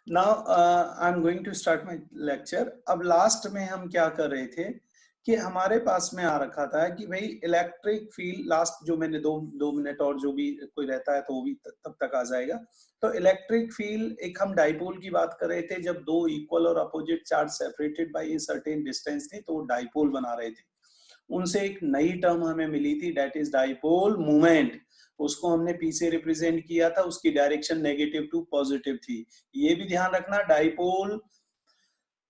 Now I am going to start my lecture. अब last में हम क्या कर रहे थे कि हमारे पास में आ रखा था कि भाई इलेक्ट्रिक फील्ड, लास्ट जो मैंने दो मिनट और जो भी कोई रहता है तो वो भी तब तक आ जाएगा। तो इलेक्ट्रिक फील्ड, एक हम डाइपोल की बात कर रहे थे, जब दो इक्वल और opposite charge separated by a certain distance थे तो वो डाइपोल बना रहे थे। उनसे एक नई टर्म हमें मिली थी, दैट इज डाइपोल मोमेंट। उसको हमने पी से रिप्रेजेंट किया था, उसकी डायरेक्शन नेगेटिव टू पॉजिटिव थी। ये भी ध्यान रखना, डाइपोल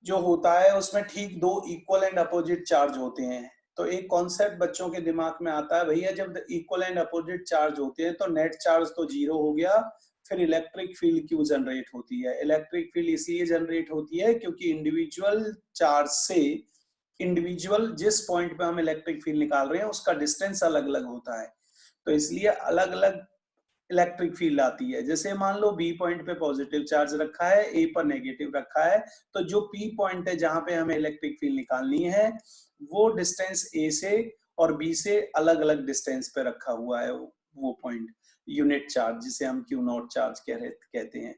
जो होता है उसमें ठीक दो इक्वल एंड अपोजिट चार्ज होते हैं। तो एक कॉन्सेप्ट बच्चों के दिमाग में आता है, भैया जब इक्वल एंड अपोजिट चार्ज होते हैं तो नेट चार्ज तो जीरो हो गया, फिर इलेक्ट्रिक फील्ड क्यों जनरेट होती है? इलेक्ट्रिक फील्ड इसलिए जनरेट होती है क्योंकि इंडिविजुअल चार्ज से इंडिविजुअल जिस पॉइंट पे हम इलेक्ट्रिक फील्ड निकाल रहे हैं उसका डिस्टेंस अलग अलग होता है, तो इसलिए अलग अलग इलेक्ट्रिक फील्ड आती है। जैसे मान लो बी पॉइंट पे पॉजिटिव चार्ज रखा है, ए पर नेगेटिव रखा है, तो जो पी पॉइंट है जहां पे हमें इलेक्ट्रिक फील्ड निकालनी है वो डिस्टेंस ए से और बी से अलग अलग डिस्टेंस पे रखा हुआ है वो पॉइंट, यूनिट चार्ज जिसे हम क्यू नॉट चार्ज कहते हैं।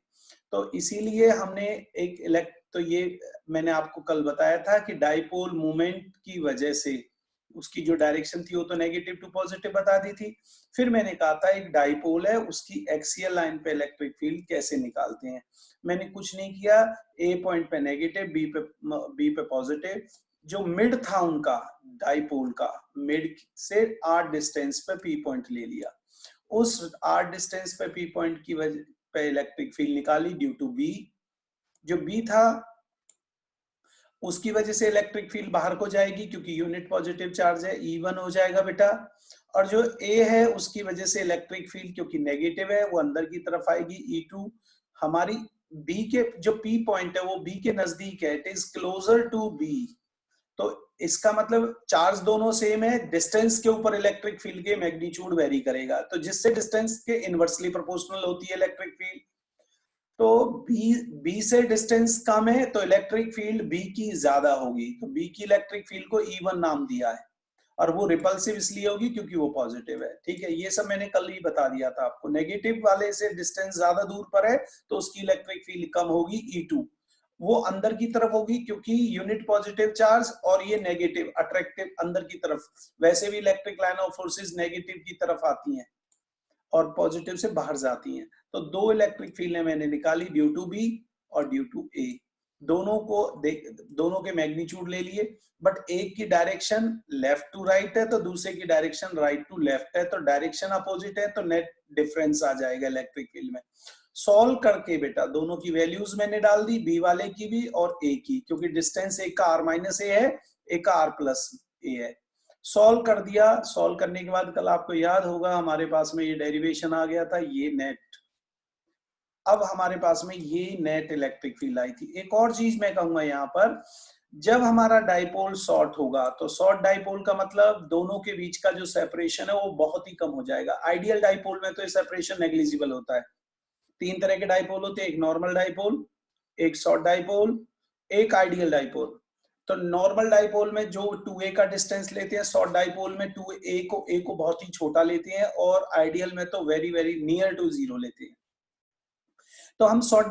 तो इसीलिए हमने एक तो ये मैंने आपको कल बताया था कि डाइपोल मूवमेंट की वजह से उसकी जो डायरेक्शन थी वो तो नेगेटिव टू पॉजिटिव बता दी थी। फिर मैंने कहा था एक डाइपोल है, उसकी एक्सियल लाइन पे इलेक्ट्रिक फील्ड कैसे निकालते हैं। मैंने कुछ नहीं किया, ए पॉइंट पे नेगेटिव, बी पे पॉजिटिव, जो मिड था उनका डाइपोल का, मिड से आर डिस्टेंस पे पी पॉइंट ले लिया, उस आर डिस्टेंस पे पी पॉइंट की वजह पे इलेक्ट्रिक फील्ड निकाली ड्यू टू बी। जो बी था उसकी वजह से इलेक्ट्रिक फील्ड बाहर को जाएगी क्योंकि यूनिट पॉजिटिव चार्ज है, E1 हो जाएगा बेटा। और जो ए है उसकी वजह से इलेक्ट्रिक फील्ड क्योंकि नेगेटिव है वो अंदर की तरफ आएगी, E2। हमारी बी के जो पी पॉइंट है वो बी के नजदीक है, it is closer to B. तो इसका मतलब चार्ज दोनों सेम है, डिस्टेंस के ऊपर इलेक्ट्रिक फील्ड के मैग्नीट्यूड वेरी करेगा, तो जिससे डिस्टेंस के इनवर्सली प्रोपोर्शनल होती है इलेक्ट्रिक फील्ड। तो बी से डिस्टेंस कम है तो इलेक्ट्रिक फील्ड बी की ज्यादा होगी, तो बी की इलेक्ट्रिक फील्ड को E1 नाम दिया है, और वो रिपल्सिव इसलिए होगी क्योंकि वो पॉजिटिव है। ठीक है, ये सब मैंने कल ही बता दिया था आपको। नेगेटिव वाले से डिस्टेंस ज्यादा दूर पर है तो उसकी इलेक्ट्रिक फील्ड कम होगी, E2, वो अंदर की तरफ होगी क्योंकि यूनिट पॉजिटिव चार्ज और ये नेगेटिव अट्रैक्टिव अंदर की तरफ। वैसे भी electric line of forces negative की तरफ आती हैं और पॉजिटिव से बाहर जाती हैं। तो दो इलेक्ट्रिक फील्ड मैंने निकाली, ड्यू टू बी और ड्यू टू ए। दोनों को दोनों के मैग्नीट्यूड ले लिए, बट एक की डायरेक्शन लेफ्ट टू राइट है तो दूसरे की डायरेक्शन राइट टू लेफ्ट है, तो डायरेक्शन अपोजिट है तो नेट डिफरेंस आ जाएगा इलेक्ट्रिक फील्ड में। सॉल्व करके बेटा दोनों की वैल्यूज मैंने डाल दी, बी वाले की भी और ए की, क्योंकि डिस्टेंस एक का आर माइनस ए है, एक का आर प्लस ए है। सॉल्व कर दिया। सॉल्व करने के बाद कल आपको याद होगा हमारे पास में ये डेरिवेशन आ गया था, ये नेट। अब हमारे पास में ये नेट इलेक्ट्रिक फील्ड आई थी। एक और चीज मैं कहूंगा यहाँ पर, जब हमारा डाइपोल शॉर्ट होगा तो शॉर्ट डाइपोल का मतलब दोनों के बीच का जो सेपरेशन है वो बहुत ही कम हो जाएगा। आइडियल डाइपोल में तो ये सेपरेशन नेग्लिजिबल होता है। तीन तरह के डाइपोल होते हैं, एक नॉर्मल डाइपोल, एक शॉर्ट डाइपोल, एक आइडियल डाइपोल। तो नॉर्मल डाइपोल में जो 2a का डिस्टेंस लेते हैं, शॉर्ट डाइपोल में 2a को बहुत ही छोटा लेते हैं, और आइडियल में तो very very near to zero लेते हैं। तो हम शॉर्ट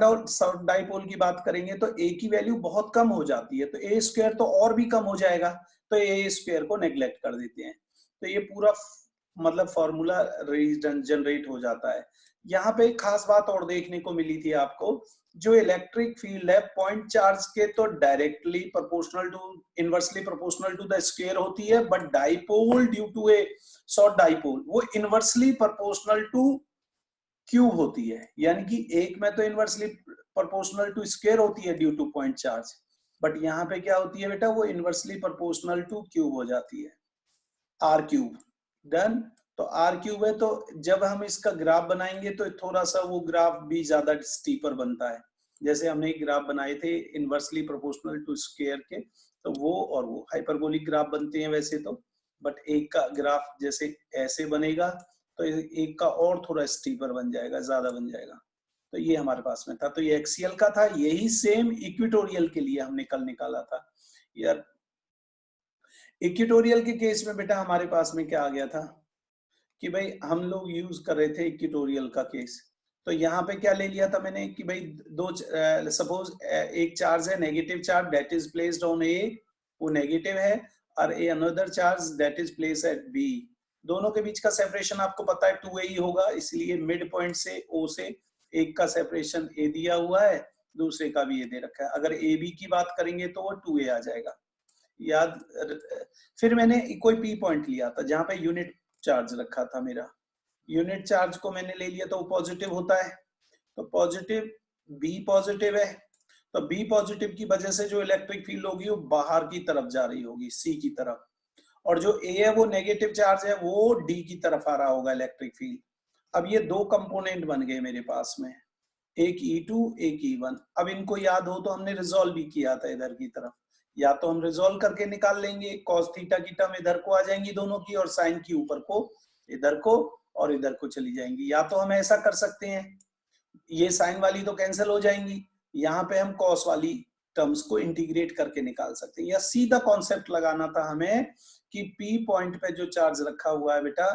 डाइपोल की बात करेंगे तो a की वैल्यू बहुत कम हो जाती है, तो a स्क्वायर तो और भी कम हो जाएगा, तो a स्क्वायर को नेग्लेक्ट कर देते हैं। तो ये पूरा मतलब फॉर्मूला जनरेट हो जाता है। यहाँ पे एक खास बात और देखने को मिली थी आपको, जो इलेक्ट्रिक फील्ड है पॉइंट चार्ज के तो directly proportional to inversely proportional to the square होती है, but dipole due to a short dipole वो इनवर्सली प्रोपोर्शनल टू क्यूब होती है। यानी कि एक में तो इनवर्सली प्रोपोर्शनल टू स्क्वायर होती है due two point charge, but यहाँ पे क्या होती है बेटा, वो इनवर्सली प्रोपोर्शनल टू क्यूब हो जाती है, आर क्यूब। डन। तो आर क्यूब है, तो जब हम इसका ग्राफ बनाएंगे तो थोड़ा सा वो ग्राफ भी ज्यादा स्टीपर बनता है। जैसे हमने एक ग्राफ बनाए थे इनवर्सली प्रोपोर्शनल टू स्क्वायर के, तो वो और वो हाइपरबोलिक ग्राफ बनते हैं वैसे तो, बट एक का ग्राफ जैसे ऐसे बनेगा तो एक का और थोड़ा स्टीपर बन जाएगा, ज्यादा बन जाएगा। तो ये हमारे पास में था, तो ये एक्सियल का था। यही सेम इक्वेटोरियल के लिए हमने कल निकाला था यार। इक्वेटोरियल के केस में बेटा हमारे पास में क्या आ गया था कि भाई हम लोग यूज कर रहे थे इक्वेटोरियल का केस, तो यहाँ पे क्या ले लिया था मैंने कि भाई दो सपोज एक चार्ज है negative charge that is placed on A, वो नेगेटिव है, और A another charge that is placed at B. दोनों के बीच का सेपरेशन आपको पता है 2a ही होगा, इसलिए मिड पॉइंट से ओ से एक का सेपरेशन ए दिया हुआ है, दूसरे का भी ए दे रखा है। अगर ए बी की बात करेंगे तो वो 2a आ जाएगा याद। फिर मैंने कोई पी पॉइंट लिया था जहां पे यूनिट चार्ज रखा था मेरा, यूनिट चार्ज को मैंने ले लिया तो वो पॉजिटिव होता है, तो पॉजिटिव बी पॉजिटिव है, तो बी पॉजिटिव की वजह से जो इलेक्ट्रिक फील्ड होगी वो बाहर की तरफ जा रही होगी सी की तरफ, और जो ए है वो नेगेटिव चार्ज है वो डी की तरफ आ रहा होगा इलेक्ट्रिक फील्ड। अब ये दो कंपोनेंट बन गए मेरे पास में, एक E2 एक E1। अब इनको याद हो तो हमने रिजोल्व भी किया था इधर की तरफ, या तो हम रिजोल्व करके निकाल लेंगे, कॉस थीटा की टर्म इधर को आ जाएंगी दोनों की, और साइन की ऊपर को इधर को और इधर को चली जाएंगी। या तो हम ऐसा कर सकते हैं, ये साइन वाली तो कैंसिल हो जाएंगी, यहाँ पे हम कॉस वाली टर्म्स को इंटीग्रेट करके निकाल सकते हैं, या सीधा कॉन्सेप्ट लगाना था हमें कि पी पॉइंट पे जो चार्ज रखा हुआ है बेटा,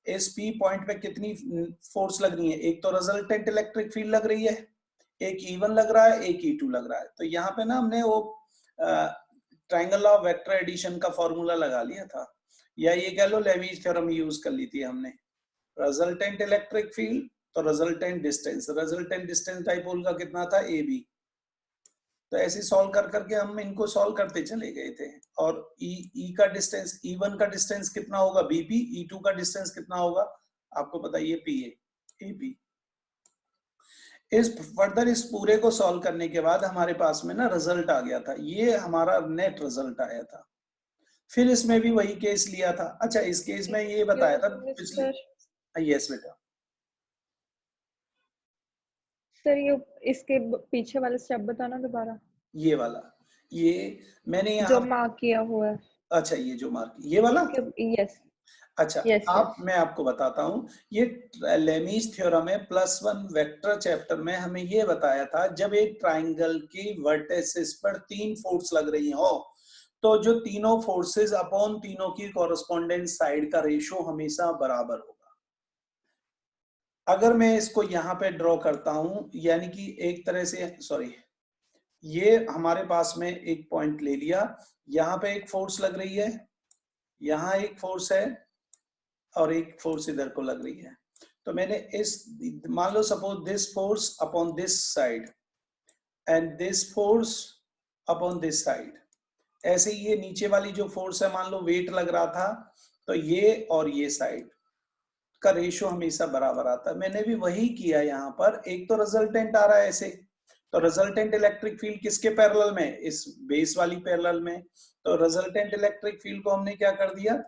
इस पी पॉइंट पे कितनी फोर्स लग रही है, एक तो रिजल्टेंट इलेक्ट्रिक फील्ड लग रही है, एक E1 लग रहा है, एक E2 लग रहा है। तो यहाँ पे ना हमने वो ट्रायंगल ऑफ वेक्टर एडिशन का फॉर्मूला लगा लिया था, या ये कह लो लेविज थ्योरम यूज कर ली थी हमने। रिजल्टेंट इलेक्ट्रिक फील्ड तो रिजल्टेंट डिस्टेंस डाइपोल का कितना था ए बी, तो ऐसे सॉल्व कर करके हम इनको सॉल्व करते चले गए थे। और ई का डिस्टेंस, E1 का डिस्टेंस कितना होगा बीपी, E2 का डिस्टेंस कितना होगा आपको पता है, ये पी ए पी। इस पूरे को सॉल्व करने के बाद हमारे पास में ना रिजल्ट आ गया था, ये हमारा नेट रिजल्ट आया था। फिर इसमें भी वही केस लिया था। अच्छा इस केस में ये बताया था पिछले, यस बेटा सर ये इसके पीछे वाला स्टेप बताना दोबारा, ये वाला, ये मैंने यहाँ जो मार्क किया हुआ है। अच्छा ये जो मार्क ये वाला, यस अच्छा yes, आप yes. मैं आपको बताता हूँ, ये लेमीज थ्योरम है +1 वेक्टर चैप्टर में हमें ये बताया था, जब एक ट्राइंगल की वर्टेसिस पर 3 फोर्स लग रही हो तो जो तीनों फोर्सेस अपॉन तीनों की कॉरेस्पॉन्डेंट साइड का रेशो हमेशा बराबर होगा। अगर मैं इसको यहाँ पे ड्रॉ करता हूं, यानी कि एक तरह से सॉरी, ये हमारे पास में एक पॉइंट ले लिया, यहाँ पे एक फोर्स लग रही है, यहाँ एक फोर्स है, और एक फोर्स इधर को लग रही है। तो मैंने इस, मान लो suppose this force upon this side and this force upon this side, ऐसे ही ये नीचे वाली जो फोर्स है मान लो वेट लग रहा था, तो ये और ये साइड का रेशो हमेशा बराबर आता है। मैंने भी वही किया यहाँ पर, एक तो रिजल्टेंट आ रहा है ऐसे, तो रिजल्टेंट इलेक्ट्रिक फील्ड किसके पैरेलल में, इस बेस वाली पैरेलल में, तो रिजल्टेंट इलेक्ट्रिक फील्ड को हमने क्या कर दिया,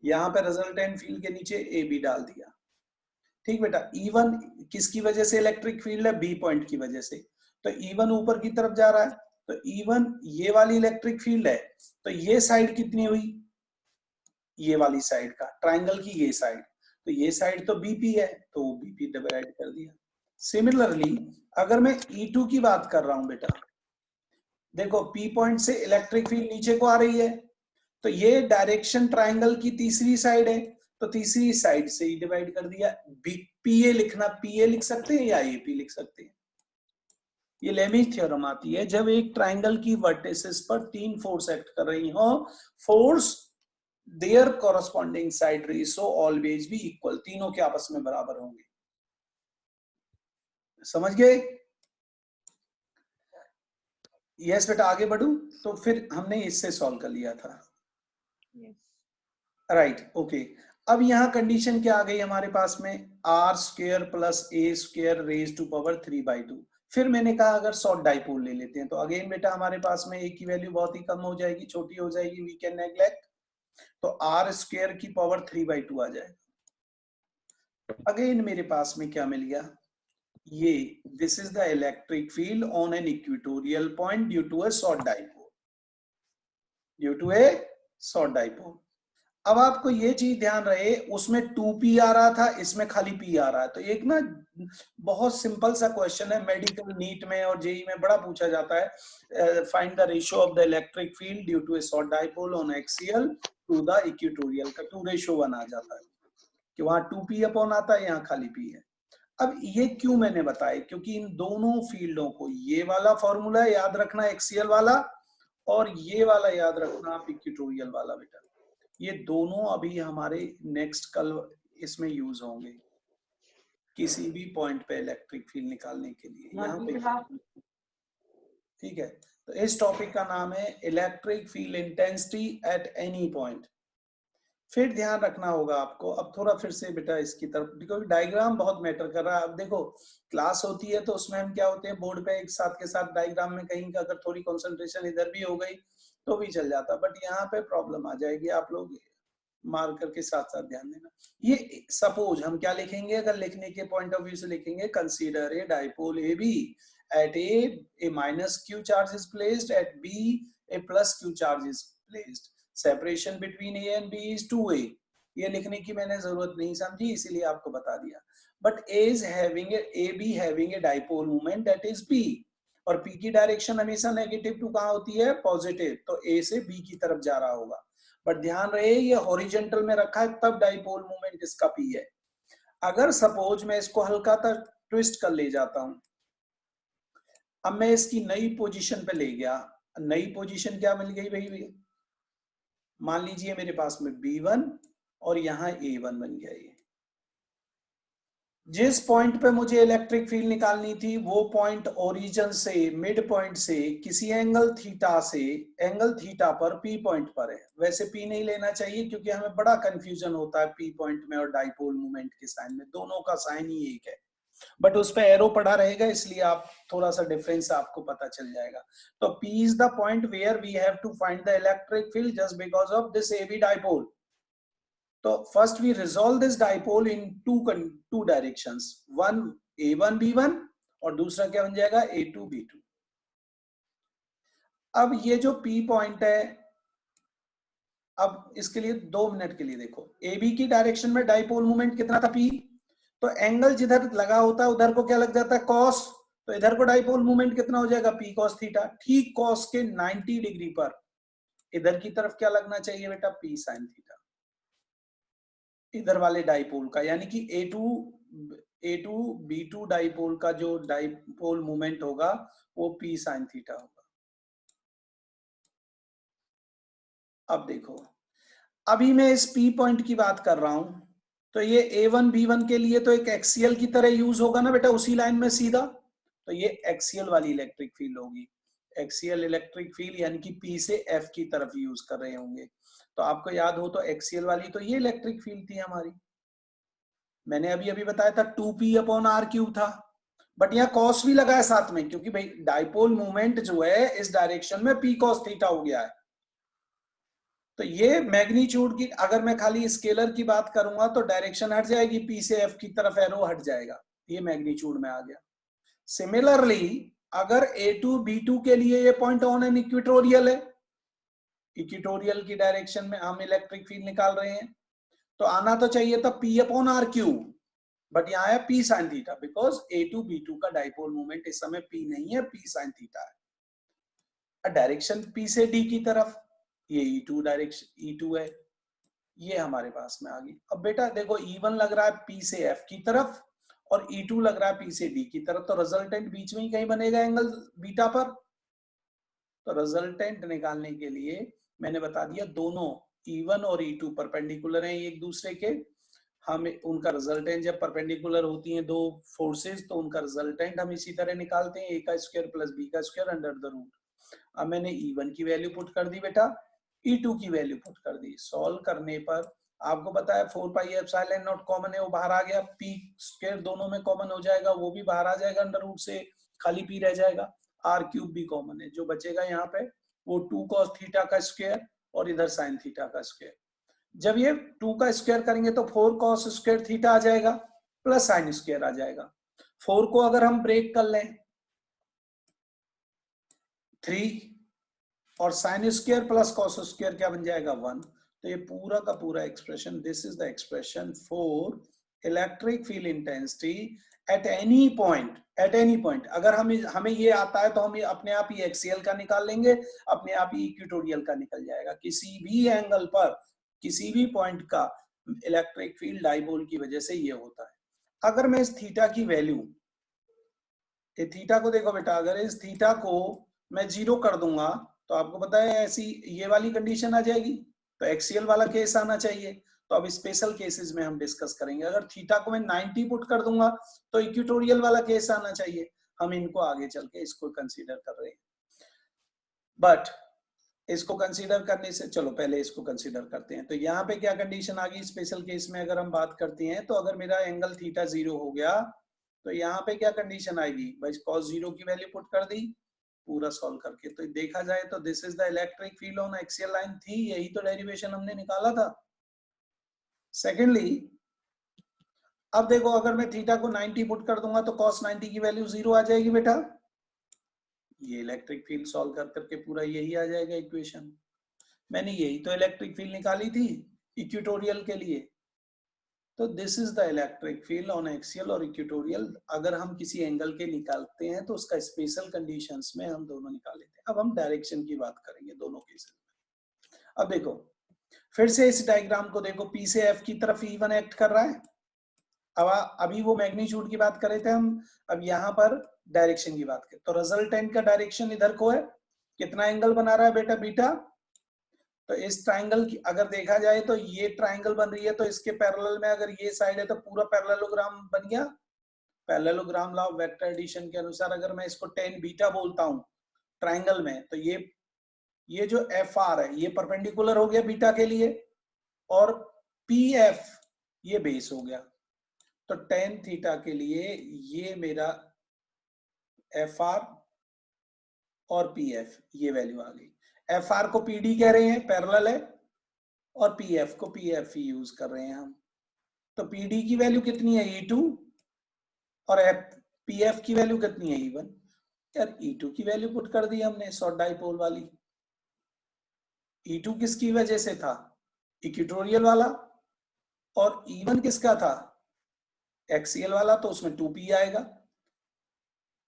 यहाँ पे रिजल्टेंट फील्ड के नीचे ए बी डाल दिया। ठीक बेटा, E1 किसकी वजह से इलेक्ट्रिक फील्ड है, बी पॉइंट की वजह से, तो E1 ऊपर की तरफ जा रहा है, तो E1 ये वाली इलेक्ट्रिक फील्ड है, तो ये साइड कितनी हुई, ये वाली साइड का ट्राइंगल की ये साइड, तो ये साइड तो बीपी है, तो वो बीपी डिवाइड कर दिया। सिमिलरली अगर मैं E2 की बात कर रहा हूं बेटा, देखो पी पॉइंट से इलेक्ट्रिक फील्ड नीचे को आ रही है, तो ये डायरेक्शन ट्राइंगल की तीसरी साइड है, तो तीसरी साइड से ही डिवाइड कर दिया। पीए लिखना, पीए लिख सकते हैं या एपी लिख सकते हैं। ये लेमीज थ्योरम आती है जब एक ट्राइंगल की वर्टिसेस पर 3 फोर्स एक्ट कर रही हो, force there corresponding side ratio always be equal, तीनों के आपस में बराबर होंगे। समझ गए? यस बेटा आगे बढ़ू, तो फिर हमने इससे सॉल्व कर लिया था। राइट ओके, अब यहाँ कंडीशन क्या आ गई हमारे पास में, r² + a² raise to power 3/2। फिर मैंने कहा अगर शॉर्ट डाइपोल ले लेते हैं, तो अगेन बेटा हमारे पास में a की वैल्यू बहुत ही कम हो जाएगी, छोटी हो जाएगी, वी कैन नेग्लेक्ट, तो r² की पावर 3/2 आ जाएगा। अगेन मेरे पास में क्या मिल गया, ये this is the electric field on an equatorial point due to a short dipole, due to a short dipole. अब आपको ये चीज ध्यान रहे, उसमें 2p आ रहा था, इसमें खाली p आ रहा है। तो एक ना बहुत सिंपल सा क्वेश्चन है, मेडिकल नीट में और जेई में बड़ा पूछा जाता है, find the ratio of the electric field due to a short dipole on axial to the equatorial का 2:1 आ जाता है, कि वहां 2p अपॉन आता है, यहाँ खाली p है। अब ये क्यों मैंने बताया, क्योंकि इन दोनों फील्डों को, ये वाला फॉर्मूला याद रखना एक्सियल वाला और ये वाला याद रखना आप इक्वेटोरियल वाला बेटा, ये दोनों अभी हमारे नेक्स्ट कल इसमें यूज होंगे किसी भी पॉइंट पे इलेक्ट्रिक फील्ड निकालने के लिए यहाँ पे, ठीक है। तो इस टॉपिक का नाम है electric field intensity at any point. फिर ध्यान रखना होगा आपको, अब थोड़ा फिर से बेटा इसकी तरफ, बिकॉज डायग्राम बहुत मैटर कर रहा है। अब देखो क्लास होती है तो उसमें हम क्या होते हैं, बोर्ड पे एक साथ के साथ डायग्राम में कहीं का अगर थोड़ी कंसंट्रेशन इधर भी हो गई तो भी चल जाता, बट यहाँ पे प्रॉब्लम आ जाएगी। आप लोग मार्कर के साथ साथ ध्यान देना। ये सपोज हम क्या लिखेंगे, अगर लिखने के पॉइंट ऑफ व्यू से लिखेंगे, consider a dipole A B at a minus q charge is placed, at b a plus q charge is placed, separation between a and b is 2a। ये लिखने की मैंने जरूरत नहीं समझी, इसीलिए आपको बता दिया। but a is having a b having a dipole moment that is b, और p की डायरेक्शन हमेशा नेगेटिव टू कहाँ होती है, पॉजिटिव, तो a से b की तरफ जा रहा होगा। बट ध्यान रहे ये हॉरिजेंटल में रखा है, तब डाइपोल मोमेंट इसका p है। अगर सपोज मैं इसको हल्का सा ट्विस्ट कर ले जाता हूं, अब मैं इसकी नई पोजीशन पे ले गया, नई पोजीशन क्या मिल गई भाई भैया, मान लीजिए मेरे पास में B1 और यहाँ A1 बन गया। ये जिस पॉइंट पे मुझे इलेक्ट्रिक फील्ड निकालनी थी वो पॉइंट ओरिजिन से, मिड पॉइंट से किसी एंगल थीटा से, एंगल थीटा पर P पॉइंट पर है। वैसे P नहीं लेना चाहिए क्योंकि हमें बड़ा कंफ्यूजन होता है P पॉइंट में और डाइपोल मोमेंट के साइन में, दोनों का साइन ही एक है, बट उस पे एरो पड़ा रहेगा इसलिए आप थोड़ा सा डिफरेंस आपको पता चल जाएगा। तो P is the point where we have to find the electric field just because of this AB dipole। तो first we resolve this dipole in two directions, one A1 B1 और दूसरा क्या बन जाएगा A2 B2। अब ये जो P point है, अब इसके लिए 2 मिनट के लिए देखो, AB की डायरेक्शन में डाइपोल मोमेंट कितना था P, तो एंगल जिधर लगा होता है उधर को क्या लग जाता है, कॉस, तो इधर को डाइपोल मोमेंट कितना हो जाएगा, P cos थीटा। ठीक कॉस के 90 डिग्री पर इधर की तरफ क्या लगना चाहिए बेटा, P sin थीटा, इधर वाले डाइपोल का, यानी कि A2 B2 डाइपोल का जो डाइपोल मोमेंट होगा वो P sin थीटा होगा। अब देखो, अभी मैं इस P पॉइंट की बात कर रहा हूं, तो ये A1 B1 के लिए तो एक एक्सियल की तरह यूज होगा ना बेटा, उसी लाइन में सीधा, तो ये एक्सियल वाली इलेक्ट्रिक फील्ड होगी। एक्सियल इलेक्ट्रिक फील्ड यानी कि P से F की तरफ यूज कर रहे होंगे। तो आपको याद हो तो एक्सियल वाली तो ये इलेक्ट्रिक फील्ड थी हमारी, मैंने अभी अभी बताया था 2P/r³ था, बट यहाँ कॉस भी लगा है साथ में, क्योंकि भाई डाइपोल मूवमेंट जो है इस डायरेक्शन में P cos थीटा हो गया है। तो ये मैग्नीट्यूड की, अगर मैं खाली स्केलर की बात करूंगा तो डायरेक्शन हट जाएगी, P से F की तरफ एरो हट जाएगा, ये मैग्नीट्यूड में आ गया। सिमिलरली अगर A2 B2 के लिए ये पॉइंट ऑन एन इक्वेटोरियल है, इक्वेटोरियल की डायरेक्शन में हम इलेक्ट्रिक फील्ड निकाल रहे हैं, तो आना तो चाहिए था P/r³, बट यहाँ है P sin theta, because A2 B2 का डाइपोल मोमेंट इस समय P नहीं है, P sin थीटा है। डायरेक्शन P से D की तरफ, ये E2 डायरेक्शन E2 है, ये हमारे पास में आ गई। अब बेटा देखो E1 लग रहा है P से F की तरफ और E2 लग रहा है P से D की तरफ, तो रिजल्टेंट बीच में ही कहीं बनेगा एंगल बीटा पर। तो रिजल्टेंट निकालने के लिए मैंने बता दिया दोनों E1 और E2 परपेंडिकुलर हैं एक दूसरे के, हम उनका रिजल्टेंट जब परपेंडिकुलर होती हैं दो फोर्सेस तो उनका रिजल्टेंट हम इसी तरह निकालते हैं, A का स्क्वायर प्लस B का स्क्वायर अंडर द रूट। अब मैंने E1 की वैल्यू पुट कर दी बेटा, E2 की वैल्यू पुट कर दी, सॉल्व करने पर आपको पता है 4πε0 कॉमन है, वो बाहर आ गया, P स्क्वायर दोनों में कॉमन हो जाएगा, वो भी बाहर आ जाएगा अंडर रूट से, खाली P रह जाएगा, r³ भी कॉमन है, जो बचेगा यहाँ पे वो 2 cos थीटा का स्क्वायर और इधर sin थीटा का स्क्वायर। जब ये 2 का स्क्वायर करेंगे तो 4 cos स्क्वायर थीटा आ जाएगा प्लस sin स्क्वायर आ जाएगा। 4 को अगर हम ब्रेक कर लें 3 और sin square plus cos square क्या बन जाएगा 1। तो ये पूरा का पूरा expression, this is the expression for electric field intensity at any point. At any point अगर हमें ये आता है तो हम अपने आप ही एक्सियल का निकाल लेंगे, अपने आप ही इक्वेटोरियल का निकल जाएगा। किसी भी एंगल पर किसी भी पॉइंट का इलेक्ट्रिक फील्ड डाइपोल की वजह से ये होता है। अगर मैं इस थीटा की वैल्यू, ये थीटा को देखो बेटा, अगर इस थीटा को मैं 0 कर दूंगा तो आपको पता है ऐसी ये वाली कंडीशन आ जाएगी, तो एक्सियल वाला केस आना चाहिए। तो अब स्पेशल केसेस में हम डिस्कस करेंगे। अगर थीटा को मैं 90 पुट कर दूंगा तो इक्वेटोरियल वाला केस आना चाहिए। हम इनको आगे चल के इसको कंसीडर कर रहे हैं, बट इसको कंसीडर करने से, चलो पहले इसको कंसीडर करते हैं। तो यहाँ पे क्या कंडीशन आ गई स्पेशल केस में, अगर हम बात करते हैं तो अगर मेरा एंगल थीटा 0 हो गया तो यहाँ पे क्या कंडीशन आएगी भाई, cos 0 की वैल्यू पुट कर दी पूरा सॉल्व करके। तो देखा जाए तो this is the electric field on axial line थी, यही तो डेरिवेशन हमने निकाला था। सेकेंडली अब देखो, अगर मैं थीटा को 90 पुट कर दूंगा तो cos 90 की वैल्यू 0 आ जाएगी बेटा। ये इलेक्ट्रिक फील्ड सॉल्व कर करके पूरा यही आ जाएगा इक्वेशन। मैंने यही तो इलेक्ट्रिक फील्ड निकाली थी इक्वेटोरियल के लिए। तो this is the electric field on axial और इक्वेटोरियल। अगर हम किसी एंगल के निकालते हैं तो उसका स्पेशल कंडीशंस में हम दोनों निकाल लेते हैं। अब हम डायरेक्शन की बात करेंगे दोनों केसेस में। अब देखो फिर से इस डायग्राम को देखो, पी से एफ की तरफ E1 एक्ट कर रहा है। अब अभी वो मैग्नीट्यूड की बात कर रहे थे हम, अब यहाँ पर डायरेक्शन की बात करें तो रिजल्टेंट का डायरेक्शन इधर को है, कितना एंगल बना रहा है बेटा, बीटा। तो इस ट्राइंगल की अगर देखा जाए तो ये ट्राइंगल बन रही है, तो इसके पैरेलल में अगर ये साइड है तो पूरा पैरेललोग्राम बन गया। Parallelogram law of vector addition के अनुसार अगर मैं इसको tan बीटा बोलता हूं ट्राइंगल में, तो ये जो एफ आर है ये परपेंडिकुलर हो गया बीटा के लिए, और पी एफ ये बेस हो गया। तो tan थीटा के लिए ये मेरा एफ आर और पी एफ ये वैल्यू आ गई। एफ आर को पी डी कह रहे हैं, पैरेलल है, और पी एफ को पी एफ ही यूज कर रहे हैं हम। तो पी डी की वैल्यू कितनी है E2 और पी एफ की वैल्यू कितनी है E1। यार E2 की वैल्यू पुट कर दी हमने शॉर्ट डाइपोल वाली। E2 किसकी वजह से था, इक्वेटोरियल वाला, और E1 किसका था, एक्सियल वाला, तो उसमें 2p आएगा।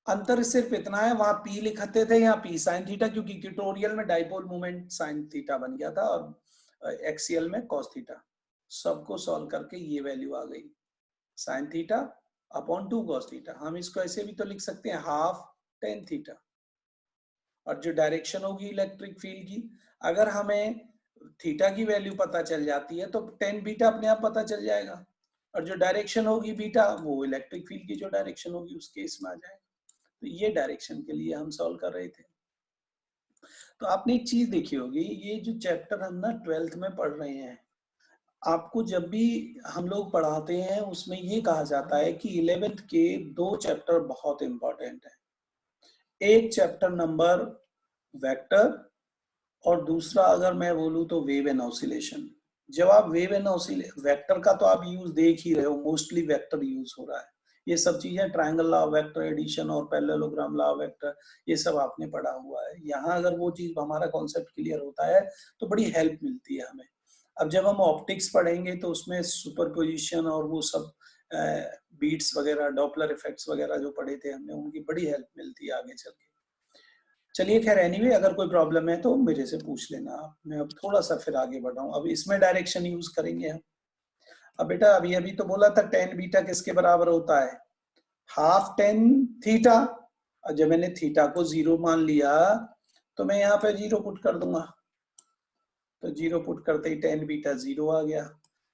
अंतर सिर्फ इतना है, वहां p लिखते थे, यहाँ p साइन थीटा, क्योंकि इक्वेटोरियल में डाइपोल मोमेंट साइन थीटा बन गया था और एक्सियल में कॉस थीटा। सबको सॉल्व करके ये वैल्यू आ गई, sine theta upon 2 cos theta. हम इसको ऐसे भी तो लिख सकते हैं, हाफ tan थीटा। और जो डायरेक्शन होगी इलेक्ट्रिक फील्ड की, अगर हमें थीटा की वैल्यू पता चल जाती है तो tan बीटा अपने आप पता चल जाएगा, और जो डायरेक्शन होगी बीटा वो इलेक्ट्रिक फील्ड की जो डायरेक्शन होगी उस केस में आ जाएगा। तो ये डायरेक्शन के लिए हम सॉल्व कर रहे थे। तो आपने एक चीज देखी होगी, ये जो चैप्टर हम ना 12th में पढ़ रहे हैं, आपको जब भी हम लोग पढ़ाते हैं उसमें ये कहा जाता है कि 11th के 2 चैप्टर बहुत इंपॉर्टेंट है। एक चैप्टर नंबर वेक्टर, और दूसरा अगर मैं बोलूं तो वेव एंड ऑसिलेशन। जब आप वेव एंड ऑसिलेशन, वेक्टर का तो आप यूज देख ही रहे हो, मोस्टली वेक्टर यूज हो रहा है। ये सब चीजें triangle law of vector addition और पैरेललोग्राम लॉ ऑफ वेक्टर, ये सब आपने पढ़ा हुआ है। यहाँ अगर वो चीज हमारा कॉन्सेप्ट क्लियर होता है तो बड़ी हेल्प मिलती है हमें। अब जब हम ऑप्टिक्स पढ़ेंगे तो उसमें सुपरपोजिशन और वो सब बीट्स वगैरह, डॉपलर इफेक्ट्स वगैरह जो पढ़े थे हमने, उनकी बड़ी हेल्प मिलती है आगे चल के। चलिए खैर, एनीवे अगर कोई प्रॉब्लम है तो मेरे से पूछ लेना आप। मैं अब थोड़ा सा फिर आगे बढ़ा हूँ, अब इसमें डायरेक्शन यूज करेंगे हम। अब बेटा अभी अभी तो बोला था tan बीटा किसके बराबर होता है, हाफ tan थीटा। और जब मैंने थीटा को 0 मान लिया तो मैं यहाँ पे 0 पुट कर दूंगा, तो 0 पुट करते ही tan बीटा 0 आ गया।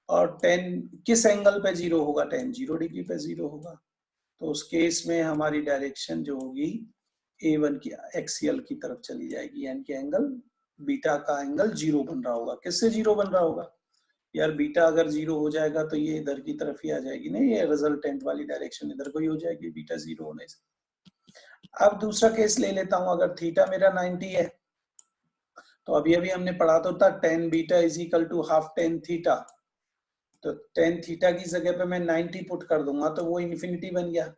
और tan किस एंगल पे 0 होगा, tan 0 डिग्री पे 0 होगा। तो उस केस में हमारी डायरेक्शन जो होगी A1 की एक्सियल की तरफ चली जाएगी, यानी कि एंगल बीटा का एंगल 0 बन रहा होगा। किससे 0 बन रहा होगा यार, बीटा अगर 0 हो जाएगा तो ये इधर की तरफ ही आ जाएगी, नहीं ये रिजल्टेंट वाली डायरेक्शन इधर को ही हो जाएगी बीटा 0 होने से। अब दूसरा केस ले लेता हूं, अगर थीटा मेरा 90 है तो अभी अभी हमने पढ़ा तो था tan beta is equal to half tan theta. तो tan थीटा की जगह पे मैं 90 पुट कर दूंगा तो वो इन्फिनिटी बन गया।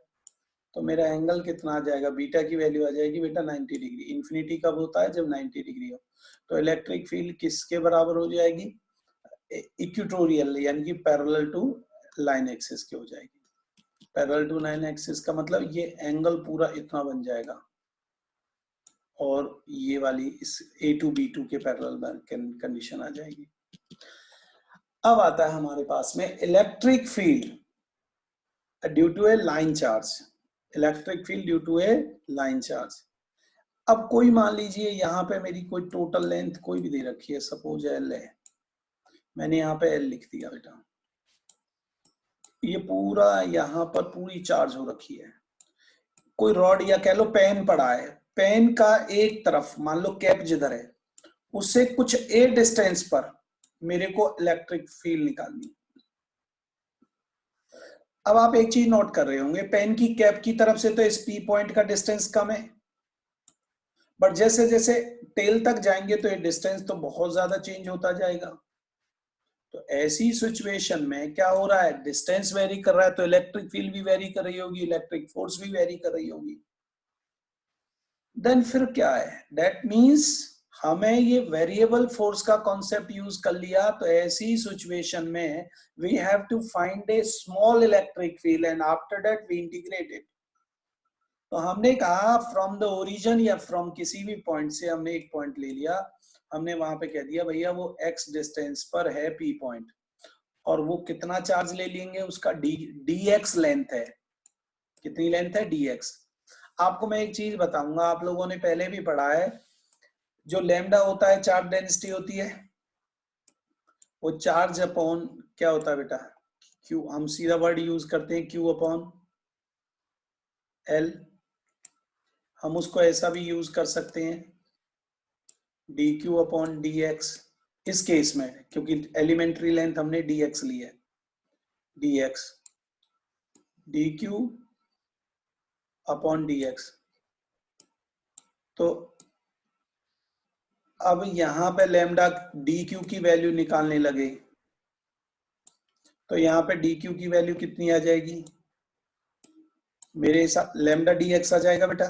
तो मेरा एंगल कितना आ जाएगा, बीटा की वैल्यू आ जाएगी बेटा 90 डिग्री। इन्फिनिटी कब होता है, जब 90 डिग्री हो। तो इलेक्ट्रिक फील्ड किसके बराबर हो जाएगी, इक्वेटोरियल, यानी कि पैरेलल टू लाइन एक्सिस की हो जाएगी। पैरेलल टू लाइन एक्सिस का मतलब ये एंगल पूरा इतना बन जाएगा, और ये वाली इस A2 B2 के पैरेलल कंडीशन आ जाएगी। अब आता है हमारे पास में electric field due to a line charge, electric field due to a line charge. अब कोई मान लीजिए यहाँ पे मेरी कोई टोटल लेंथ कोई भी दे रखी है, सपोज एल है, मैंने यहाँ पे एल लिख दिया बेटा, ये पूरा यहाँ पर पूरी चार्ज हो रखी है, कोई रॉड या कह लो पेन पड़ा है, पेन का एक तरफ मान लो कैप जिधर है उससे कुछ ए डिस्टेंस पर मेरे को इलेक्ट्रिक फील्ड निकालनी। अब आप एक चीज नोट कर रहे होंगे, पेन की कैप की तरफ से तो इस पी पॉइंट का डिस्टेंस कम है, बट जैसे जैसे टेल तक जाएंगे तो ये डिस्टेंस तो बहुत ज्यादा चेंज होता जाएगा। तो ऐसी सिचुएशन में क्या हो रहा है, डिस्टेंस वेरी कर रहा है तो इलेक्ट्रिक फील्ड भी वेरी कर रही होगी, इलेक्ट्रिक फोर्स भी वेरी कर रही होगी। देन फिर क्या है, दैट मींस हमें ये वेरिएबल फोर्स का कॉन्सेप्ट यूज कर लिया, तो ऐसी सिचुएशन में we have to find a small electric field and after that we integrate it. तो हमने कहा फ्रॉम द ओरिजिन या फ्रॉम किसी भी पॉइंट से हमने एक पॉइंट ले लिया, हमने वहां पे कह दिया भैया वो x डिस्टेंस पर है p पॉइंट, और वो कितना चार्ज ले लेंगे, उसका dx लेंथ है, कितनी लेंथ है dx। आपको मैं एक चीज बताऊंगा, आप लोगों ने पहले भी पढ़ा है, जो लैम्डा होता है चार्ज डेंसिटी होती है, वो चार्ज अपॉन क्या होता है बेटा, q, हम सीधा वर्ड यूज करते हैं q अपॉन l, हम उसको ऐसा भी यूज कर सकते हैं dq अपॉन dx, इस केस में क्योंकि एलिमेंट्री लेंथ हमने dx ली है, dx dq अपॉन dx। तो अब यहां पे लैम्डा dq की वैल्यू निकालने लगे तो यहाँ पे dq की वैल्यू कितनी आ जाएगी, मेरे साथ लैम्डा dx आ जाएगा बेटा,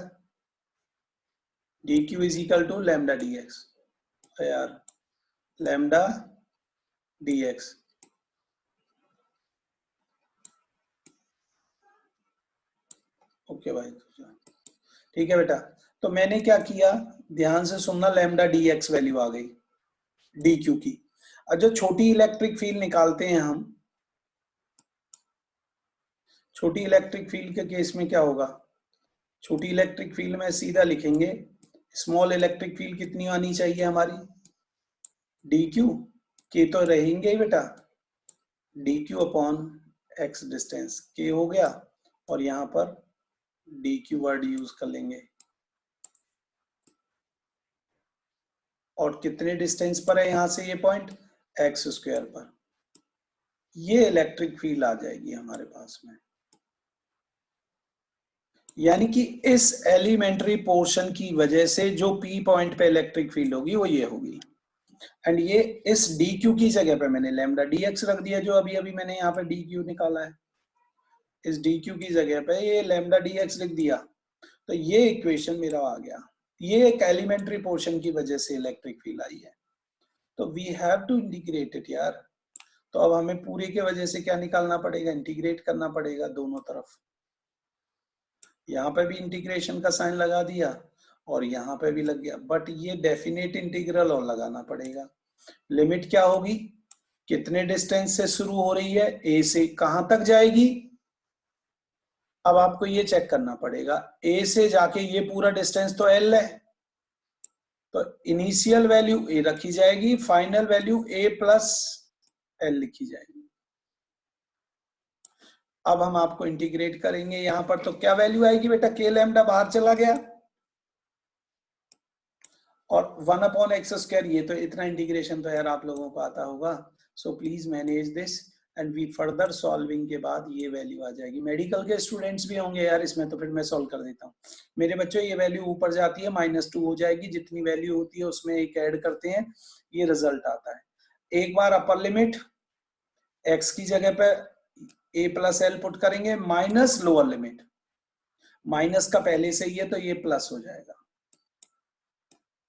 dq is equal to lambda dx, यार लैम्डा dx। ओके भाई, ठीक है बेटा। तो मैंने क्या किया, ध्यान से सुनना, लैम्डा dx वैल्यू आ गई dq की। अब जो छोटी इलेक्ट्रिक फील्ड निकालते हैं हम, छोटी इलेक्ट्रिक फील्ड के केस में क्या होगा, छोटी इलेक्ट्रिक फील्ड में सीधा लिखेंगे, स्मॉल इलेक्ट्रिक फील्ड कितनी आनी चाहिए हमारी, dq के तो रहेंगे ही बेटा, dq upon x distance k हो गया, और यहाँ पर dq वर्ड यूज कर लेंगे, और कितने डिस्टेंस पर है यहां से ये पॉइंट, x स्क्वायर पर, ये इलेक्ट्रिक फील्ड आ जाएगी हमारे पास में। यानी कि इस एलिमेंट्री पोर्शन की वजह से जो p पॉइंट पे इलेक्ट्रिक फील्ड होगी वो ये होगी, एंड ये इस dq की जगह पे मैंने लैम्डा dx रख दिया, जो अभी अभी मैंने यहाँ पे dq निकाला है, इस dq की जगह पे ये लैम्डा dx लिख दिया, तो ये इक्वेशन मेरा आ गया, ये एक एलिमेंट्री पोर्शन की वजह से इलेक्ट्रिक फील्ड आई है। तो we have to integrate it यार, तो अब हमें पूरे के वजह से क्या निकालना पड़ेगा, इंटीग्रेट करना पड़ेगा दोनों तरफ। यहाँ पे भी इंटीग्रेशन का साइन लगा दिया और यहाँ पे भी लग गया, बट ये डेफिनेट इंटीग्रल और लगाना पड़ेगा। लिमिट क्या होगी, कितने डिस्टेंस से शुरू हो रही है, ए से कहां तक जाएगी। अब आपको ये चेक करना पड़ेगा, ए से जाके ये पूरा डिस्टेंस तो एल है, तो इनिशियल वैल्यू ए रखी जाएगी, फाइनल वैल्यू ए प्लस एल लिखी जाएगी। अब हम आपको इंटीग्रेट करेंगे, यहां पर तो क्या वैल्यू आएगी बेटा, के लैम्डा बाहर चला गया, और 1 अपॉन एक्स स्क्वायर, ये तो इतना इंटीग्रेशन तो यार आप लोगों को आता होगा, so please manage this and we further solving के बाद ये वैल्यू आ जाएगी। मेडिकल के स्टूडेंट्स भी होंगे यार इसमें, तो फिर मैं सॉल्व कर देता हूँ। मेरे बच्चों ये वैल्यू ऊपर जाती है, -2 हो जाएगी, जितनी वैल्यू होती है उसमें एक ऐड करते हैं, ये रिजल्ट आता है। एक बार अपर लिमिट x की जगह पे a प्लस एल पुट करेंगे, माइनस लोअर लिमिट, माइनस का पहले से ही है तो ये प्लस हो जाएगा,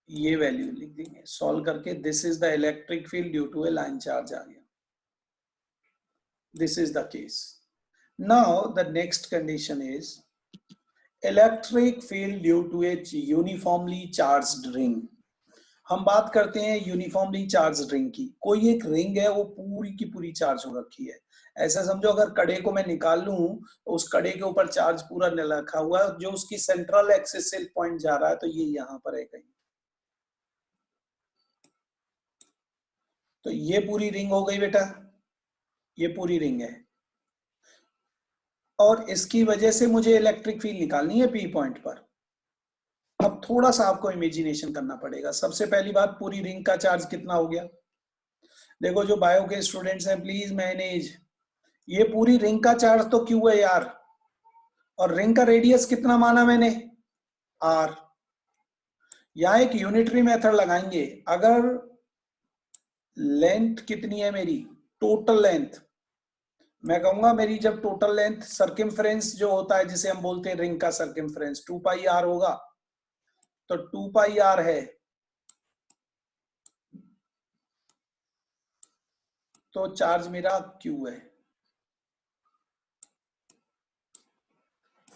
ये वैल्यू लिख देंगे सॉल्व करके। This is the electric field due to a line charge आ गया, this is the case. Now the next condition is electric field due to a uniformly charged ring. हम बात करते हैं यूनिफॉर्मली चार्ज रिंग की। कोई एक रिंग है वो पूरी की पूरी चार्ज हो रखी है, ऐसा समझो अगर कड़े को मैं निकाल लूं तो उस कड़े के ऊपर चार्ज पूरा रखा हुआ है, जो उसकी सेंट्रल एक्सिस से पॉइंट जा रहा है, तो ये यहाँ पर है कहीं। तो ये पूरी रिंग हो गई बेटा, ये पूरी रिंग है, और इसकी वजह से मुझे इलेक्ट्रिक फील्ड निकालनी है पी पॉइंट पर। अब थोड़ा सा आपको इमेजिनेशन करना पड़ेगा। सबसे पहली बात, पूरी रिंग का चार्ज कितना हो गया? देखो जो बायो के स्टूडेंट्स हैं प्लीज मैनेज, ये पूरी रिंग का चार्ज तो क्यू है यार, और रिंग का रेडियस कितना माना मैंने? आर। यहां एक यूनिटरी मेथड लगाएंगे। अगर लेंथ कितनी है मेरी, टोटल लेंथ, मैं कहूंगा मेरी जब टोटल लेंथ सर्किमफ्रेंस जो होता है जिसे हम बोलते हैं रिंग का सर्किमफ्रेंस 2 पाई आर होगा, तो 2 पाई आर है, तो चार्ज मेरा क्यू है।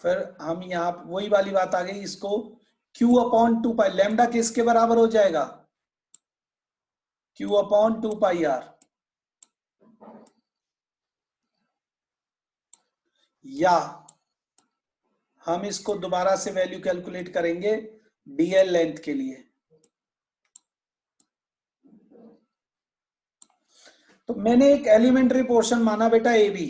फिर हम यहां वही वाली बात आ गई, इसको Q अपॉन 2 पाई, लैम्डा किसके बराबर हो जाएगा? Q upon 2 pi R. या हम इसको दोबारा से वैल्यू कैलकुलेट करेंगे डीएल लेंथ के लिए। तो मैंने एक एलिमेंट्री पोर्शन माना बेटा ए बी,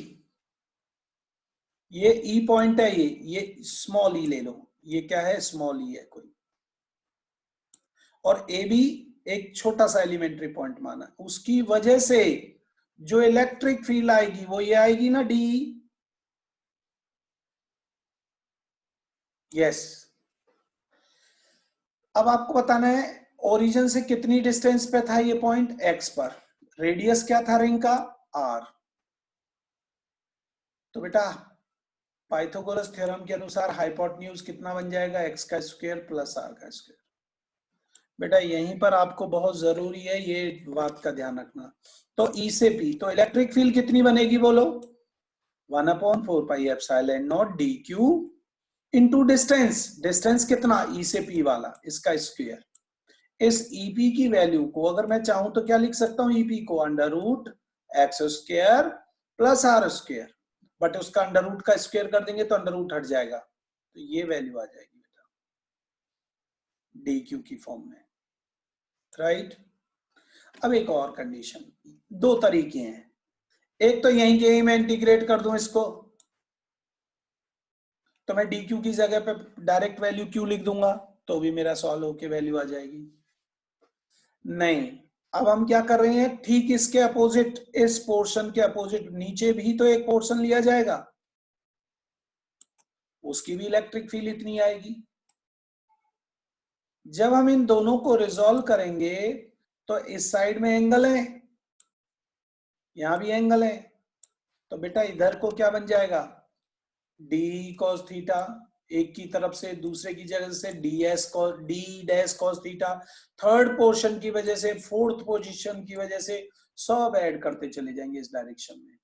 ये ई पॉइंट है, ये स्मॉल ई ले लो, ये क्या है? स्मॉल ई है कोई, और ए बी एक छोटा सा एलिमेंट्री पॉइंट माना। उसकी वजह से जो इलेक्ट्रिक फील्ड आएगी वो ये आएगी ना, डी। यस। अब आपको बताना है ओरिजिन से कितनी डिस्टेंस पे था ये पॉइंट, एक्स पर, रेडियस क्या था रिंग का? आर। तो बेटा पाइथागोरस थ्योरम के अनुसार हाइपोटेन्यूज कितना बन जाएगा? एक्स का स्क्वायर प्लस आर का स्क्वायर। बेटा यहीं पर आपको बहुत जरूरी है ये बात का ध्यान रखना। तो ई से पी, तो इलेक्ट्रिक फील्ड कितनी बनेगी बोलो? 1/4 pi epsilon not D Q into distance. Distance कितना? ई से पी वाला, इसका स्क्वायर। इस ईपी की वैल्यू को अगर मैं चाहूं तो क्या लिख सकता हूं? ईपी को under root X square plus R square, but उसका अंडर रूट का स्क्वायर कर देंगे तो अंडर रूट हट जाएगा, तो ये वैल्यू आ जाएगी बेटा डी क्यू की फॉर्म में, राइट। अब एक और कंडीशन, दो तरीके हैं, एक तो यहीं के ही मैं इंटीग्रेट कर दूं इसको, तो मैं डी क्यू की जगह पे डायरेक्ट वैल्यू क्यू लिख दूंगा तो भी मेरा सॉल्व होके वैल्यू आ जाएगी। नहीं, अब हम क्या कर रहे हैं, ठीक इसके अपोजिट, इस पोर्शन के अपोजिट नीचे भी तो एक पोर्शन लिया जाएगा, उसकी भी इलेक्ट्रिक फील्ड इतनी आएगी। जब हम इन दोनों को रिजॉल्व करेंगे तो इस साइड में एंगल है, यहां भी एंगल है, तो बेटा इधर को क्या बन जाएगा? डी कॉस थीटा, एक की तरफ से दूसरे की जगह से D dash cos theta, third portion की वजह से, फोर्थ पोजीशन की वजह से, सब ऐड करते चले जाएंगे इस डायरेक्शन में,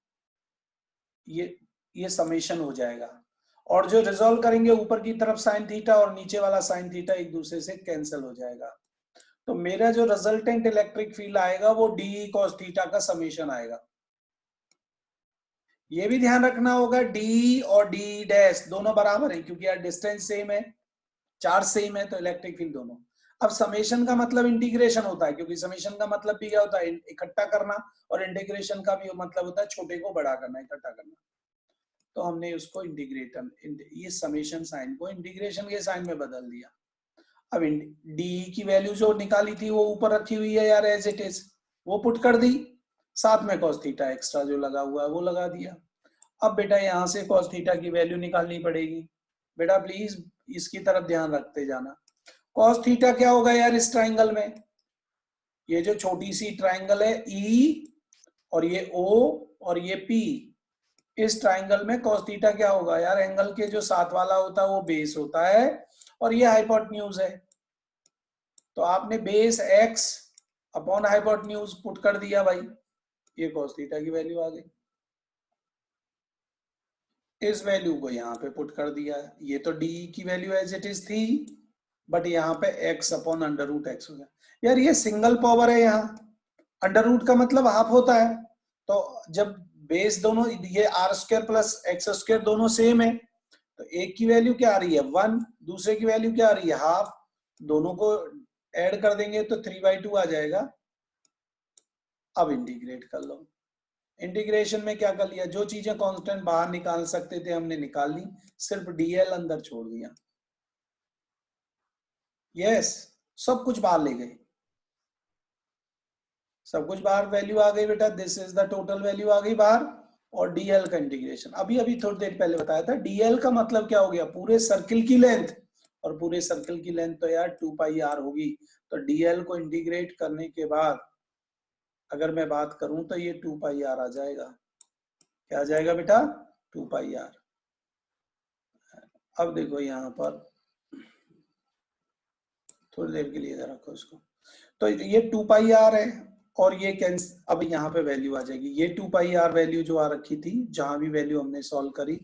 ये समेशन हो जाएगा। और जो रिजॉल्व करेंगे ऊपर की तरफ साइन थीटा और नीचे वाला साइन थीटा एक दूसरे से कैंसिल हो जाएगा, तो मेरा जो रिजल्टेंट इलेक्ट्रिक फील्ड आएगा वो डी कॉस थीटा का समेशन आएगा। ये भी ध्यान रखना होगा डी और डी डैश दोनों बराबर है, क्योंकि यार डिस्टेंस सेम है, चार्ज सेम है, तो इलेक्ट्रिक फील्ड दोनों। अब समेशन का मतलब इंटीग्रेशन होता है, क्योंकि समेशन का मतलब भी क्या होता है? इकट्ठा करना, और इंटीग्रेशन का भी मतलब होता है छोटे को बड़ा करना, इकट्ठा करना। तो हमने उसको इंटीग्रेटर, ये समेशन साइन को इंटीग्रेशन के साइन में बदल दिया। अब डी की वैल्यू जो निकाली थी वो ऊपर रखी हुई है यार एज इट इज, वो पुट कर दी, साथ में cos थीटा एक्स्ट्रा जो लगा हुआ है वो लगा दिया। अब बेटा यहां से cos थीटा की वैल्यू निकालनी पड़ेगी। बेटा प्लीज इसकी तरफ ध्यान रखते जाना। cos थीटा क्या होगा यार इस ट्राइंगल में? ये जो छोटी सी ट्राइंगल है E और ये O और ये P, इस ट्राइंगल में cos थीटा क्या होगा यार? एंगल के जो साथ वाला होता है वो बेस होता है, और ये हाइपोटेन्यूज है, तो आपने base x upon hypotenuse put कर दिया भाई, ये cos थीटा की वैल्यू आ गई। इस वैल्यू को यहाँ पे पुट कर दिया, ये तो d की वैल्यू एज इट इज थी, बट यहाँ पे x upon under root X हो गया। यार ये सिंगल पावर है, यहाँ अंडर रूट का मतलब हाफ होता है, तो जब बेस दोनों ये R square plus X square दोनों सेम है, तो एक की वैल्यू क्या आ रही है 1, दूसरे की वैल्यू क्या आ रही है हाफ, दोनों को ऐड कर देंगे तो 3/2 आ जाएगा। अब इंटीग्रेट कर लो। इंटीग्रेशन में क्या कर लिया, जो चीजें कांस्टेंट बाहर निकाल सकते थे हमने निकाल ली, सिर्फ डीएल अंदर छोड़ दिया। यस, सब कुछ बाहर ले गए, सब कुछ बाहर वैल्यू आ गई बेटा, this is the total value आ गई बाहर। और डीएल का इंटीग्रेशन अभी अभी थोड़ी देर पहले बताया था, डीएल का मतलब क्या हो गया, पूरे सर्किल की लेंथ, और पूरे सर्किल की लेंथ तो यार 2πr होगी, तो डीएल को इंटीग्रेट करने के बाद अगर मैं बात करूं तो ये 2πr आ जाएगा। क्या आ जाएगा बेटा 2πr। अब देखो यहाँ पर थोड़ी देर के लिए इधर रखो इसको, तो ये 2πr है और ये अब यहाँ पे वैल्यू आ जाएगी, ये 2πr वैल्यू जो आ रखी थी, जहां भी वैल्यू हमने सॉल्व करी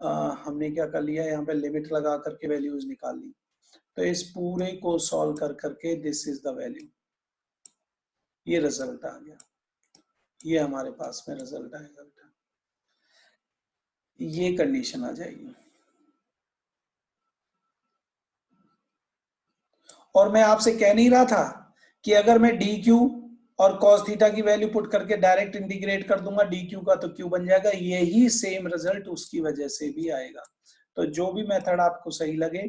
हमने क्या कर लिया, यहाँ पे लिमिट लगा करके वैल्यूज निकाल ली, तो इस पूरे को सॉल्व कर करके दिस इज द वैल्यू, ये रिजल्ट आ गया, ये हमारे पास में रिजल्ट आएगा बेटा, ये कंडीशन आ जाएगी। और मैं आपसे कह नहीं रहा था कि अगर मैं डी क्यू और cos थीटा की वैल्यू पुट करके डायरेक्ट इंटीग्रेट कर दूंगा डी क्यू का, तो क्यू बन जाएगा, यही सेम रिजल्ट उसकी वजह से भी आएगा। तो जो भी मेथड आपको सही लगे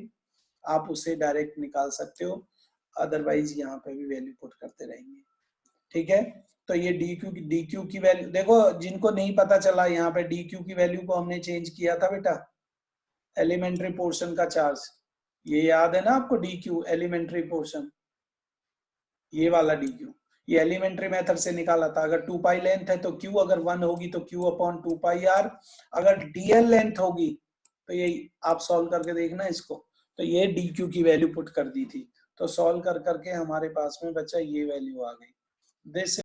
आप उसे डायरेक्ट निकाल सकते हो, अदरवाइज यहाँ पे भी वैल्यू पुट करते रहेंगे, ठीक है। तो ये डी क्यू की वैल्यू देखो, जिनको नहीं पता चला यहाँ पे डी क्यू की वैल्यू को हमने चेंज किया था बेटा, एलिमेंट्री पोर्शन का चार्ज, ये याद है ना आपको, डी क्यू एलिमेंट्री पोर्शन, ये वाला डी क्यू, ये एलिमेंट्री मेथड से निकाला था। अगर 2π लेंथ है तो q अगर 1 होगी तो q/2πr, अगर dl लेंथ होगी तो ये आप सॉल्व करके देखना इसको, तो ये dq की वैल्यू पुट कर दी थी, तो सॉल्व कर करके हमारे पास में बच्चा ये वैल्यू आ गई, दिस